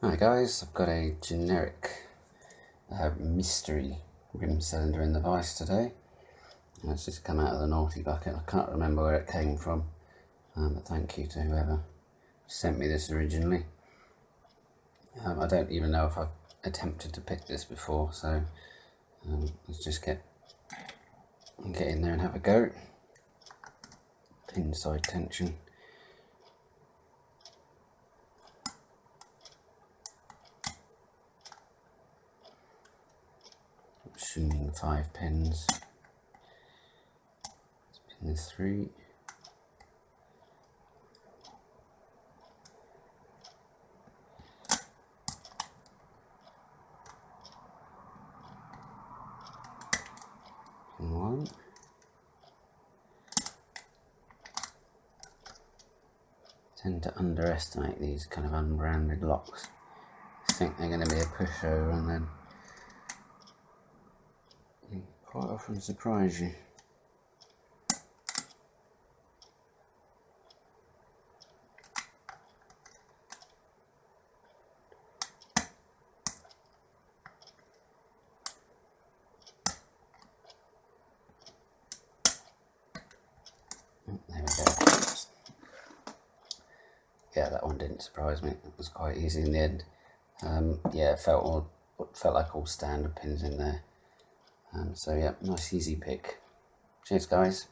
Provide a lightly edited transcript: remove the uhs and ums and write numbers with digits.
Hi guys, I've got a generic mystery rim cylinder in the vise today. It's just come out of the naughty bucket. I can't remember where it came from, but thank you to whoever sent me this originally. I don't even know if I've attempted to pick this before, so let's just get in there and have a go. Inside tension. Assuming 5 pins. Pin 3. Pin 1. Tend to underestimate these kind of unbranded locks. Think they're going to be a pushover and then they quite often surprise you. There we go. Yeah, that one didn't surprise me. It was quite easy in the end. Yeah, it felt like all standard pins in there. So yeah, nice easy pick. Cheers guys.